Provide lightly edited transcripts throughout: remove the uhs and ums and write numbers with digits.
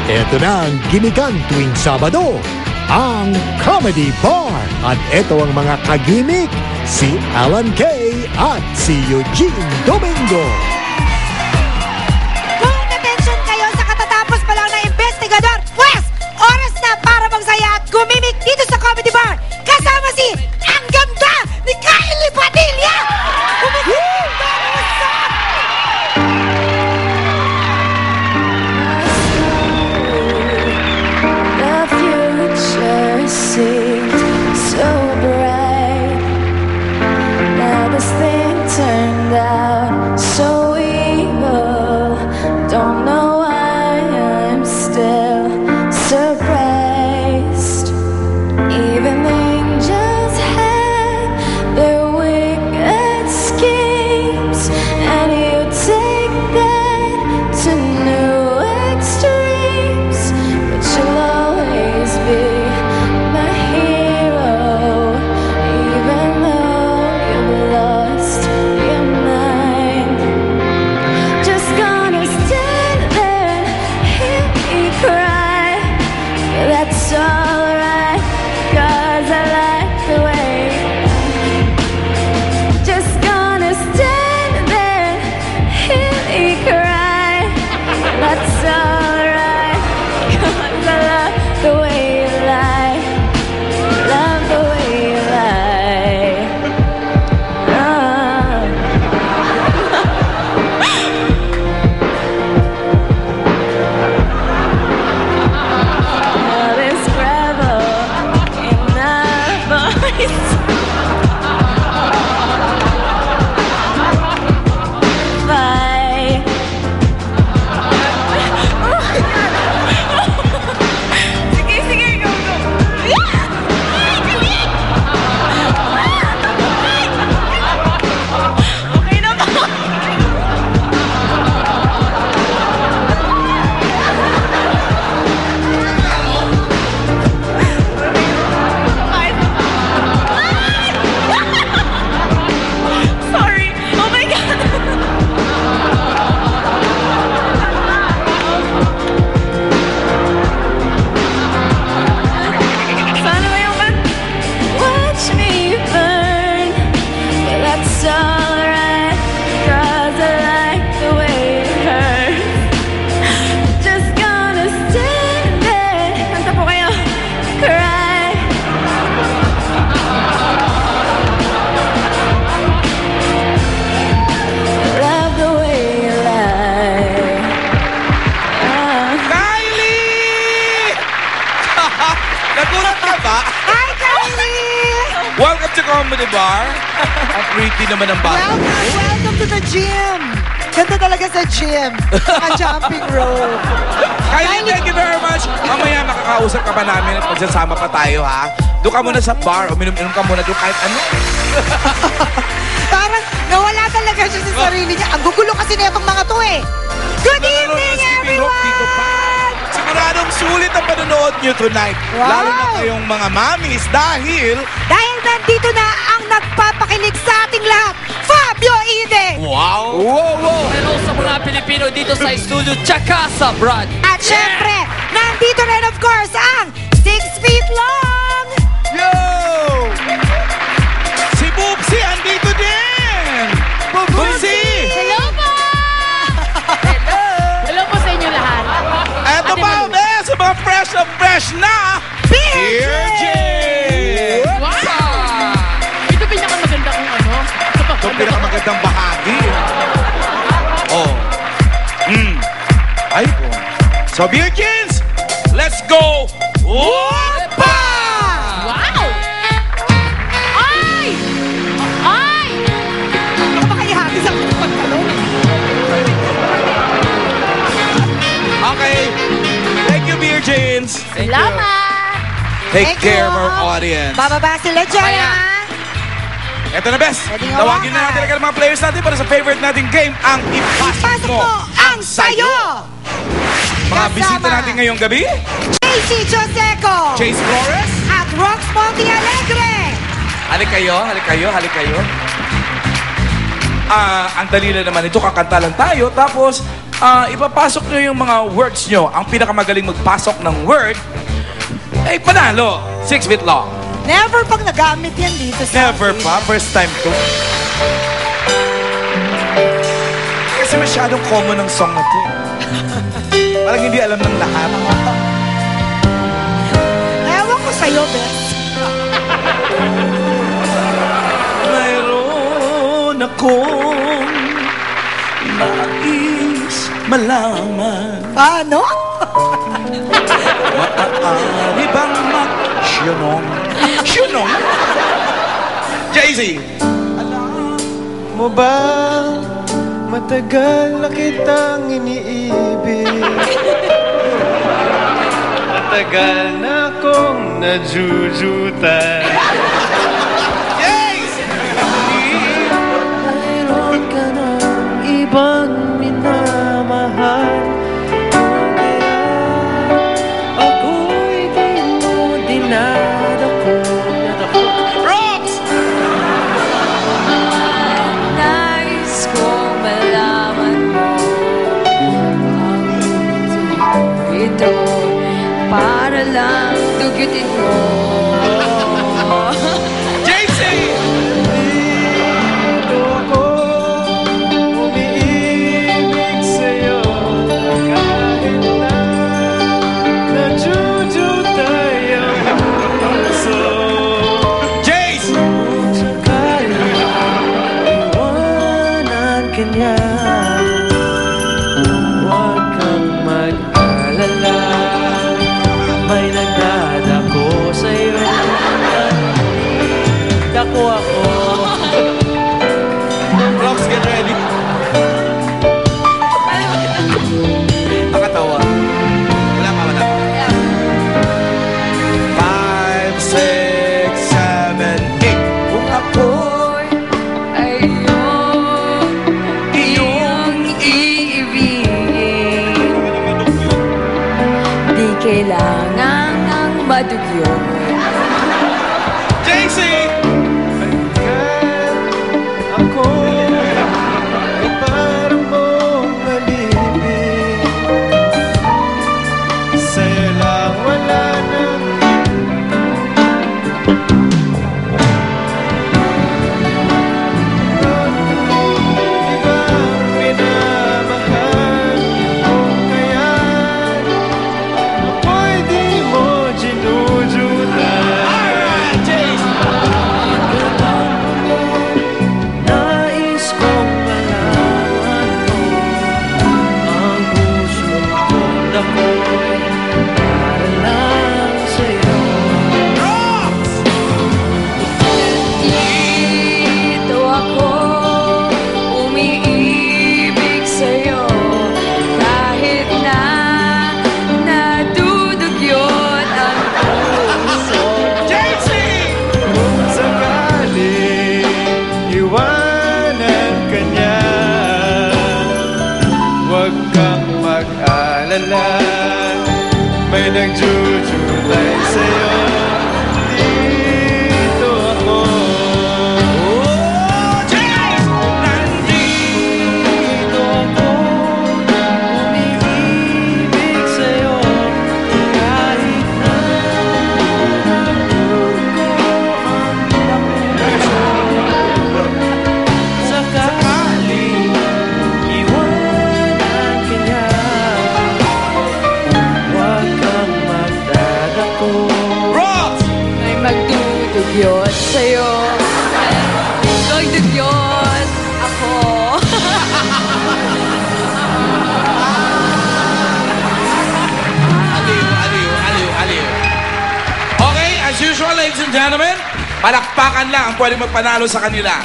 Ito na ang gimikan tuwing Sabado, ang Comedy Bar. At ito ang mga kagimik, si Alan Kay at si Eugene Domingo. Kung attention kayo sa katatapos pa lang na investigador, pues, oras na para magsaya at gumimik dito sa Comedy Bar. Kasama si ang ganda ni Kylie Padilla! Seemed so bright. Now this thing turned out so evil. Don't know why I'm still surprised. Even angels have their wicked schemes, and you take that to new extremes. But you'll always be Welcome to Comedy Bar. Ang pretty naman ng bata. Welcome to the gym. Ganda talaga sa gym. Sa jumping rope. Kylie, thank you very much. Mamaya makakausap ka pa namin at magsasama pa tayo, ha? Doon ka muna sa bar o minum-inom ka muna doon kahit ano. Parang nawala talaga siya sa sarili niya. Ang gugulo kasi na itong mga to eh. Good evening, everyone! Siguradong sulit ang panonood nyo tonight. Wow. Lalo na kayong mga mamis dahil nandito na ang nagpapakilig sa ating lahat, Fabio Ide! wow! Pero sa mga Pilipino dito sa studio, tsaka sa Brad. At syempre, nandito rin of course ang 6 feet long! Yo! Si Bubsy andito din! Bubsy! Hello po! Hello! Hello po sa inyo lahat. Eto pa, sa mga fresh na Beer Jane! Wow! Ito pinakamaganda kong ano. Ito pinakamagandang bahagi. Oh. Ay po. So, Beer Janes, let's go! Whoopah! Wow! Ay! Ay! Ano ba kaya hati sa aking pagtalong? Okay. Thank you, Beer Janes. Salamat! Take Thank care you. of our audience. Bababa sila dyan, ha? Ito na, Bes. Pwede Tawagin na hawakan. natin agad ang mga players natin para sa favorite nating game, ang Ipasok Pasok Mo mo ang sayo! Mga Kasama. bisita natin ngayong gabi, JC Joseco! Chase Flores. At Rox Monte Alegre! Halik kayo. Ang dali lang naman ito, kakanta lang tayo. Tapos, ipapasok nyo yung mga words nyo. Ang pinakamagaling magpasok ng word, ay panalo. 6 feet long. Never pang nagamit yan dito sa... Never pa. First time to. Kasi masyadong common ang song na to. Parang hindi alam ng lahat. Ewan ko sa'yo, Bes. Mayroon akong nais malaman. Paano? Maaari bang mag-syunong? Syunong? Jay-Z! Mo ba matagal na kitang iniibig? Matagal na akong najujutan. Yes! Mayroon ka ng ibang minamahal, kaya ako'y di mo dinadako. Rocks! Nais kong malaman mo ang ito para lang dugutin mo. Jay-Z! Dito ako umiibig sa'yo, kahit na najujutay ang puso. Jace! Sakali iwanan ka niya, huwag kang mag-alala. May nagdadako sa'yo, dako ako. Rocks, get ready. Nakatawa. Wala pa, wala pa. 5, 6, 7, 8. Kung ako'y Iyong iibigin, di kailangan ng madugyon. Jay-Z! Ako ay parang mong malibig, sa'yo lang wala nang ibang minamahal mo, kaya ako'y di mo ginujutan. Nais kong malaman mo ang puso kong dako'y para lang sa'yo. Dito ako umiibig sa'yo, kahit na nadudugyot ang puso. Kung sakaling iwanan ka niya, huwag kang mag-alala. May nagjujulay sa'yo, dito ako. Nandito ako, umiibig sa'yo, kahit na sakaling iwanan ka niya, huwag kang magdadako. Rocks! May magdudugyot sa'yo, magdudugyot ako. Aliw. Okay, as usual, ladies and gentlemen, palakpakan lang ang pwedeng magpanalo sa kanila.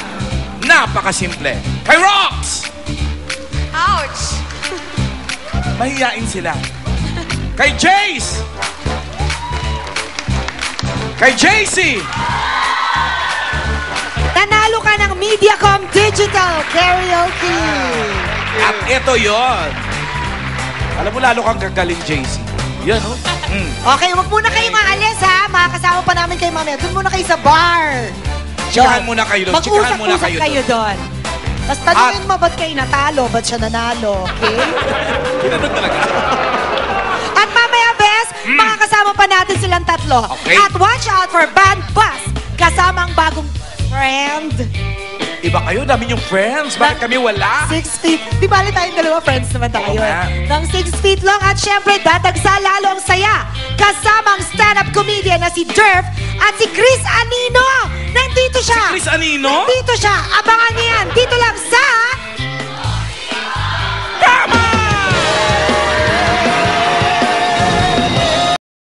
Napakasimple. Kay Rocks! Ouch! Mahiyain sila. Kay Jace! Kay JC! Nanalo ka ng Mediacom Digital Karaoke. At ito yon. Alam mo, lalo kang gagaling, JC. Yan, oh. Okay, wag muna kayong aalis ha. Makakasama pa namin kayo mamaya. Doon muna kayo sa bar. Chikahan muna kayo doon. Chikahan muna Mag-usap-usap kayo kayo doon. Tapos tanungin mo, ba't kayo natalo? Ba't siya nanalo? Okay? Tinanong talaga. At mamaya, Bes, makakasama pa natin silang tatlo. Okay. At watch out for Band Bus, kasamang bagong friend. Iba kayo, dami yung friends. Bakit kami wala? 6 feet. Di bali tayong dalawa, friends naman tayo. Oo nga. Ng 6 feet long at syempre dadagsa lalo ang saya. Kasamang stand-up comedian na si Durf at si Chris Anino. Nandito siya. Si Chris Anino? Nandito siya. Abangan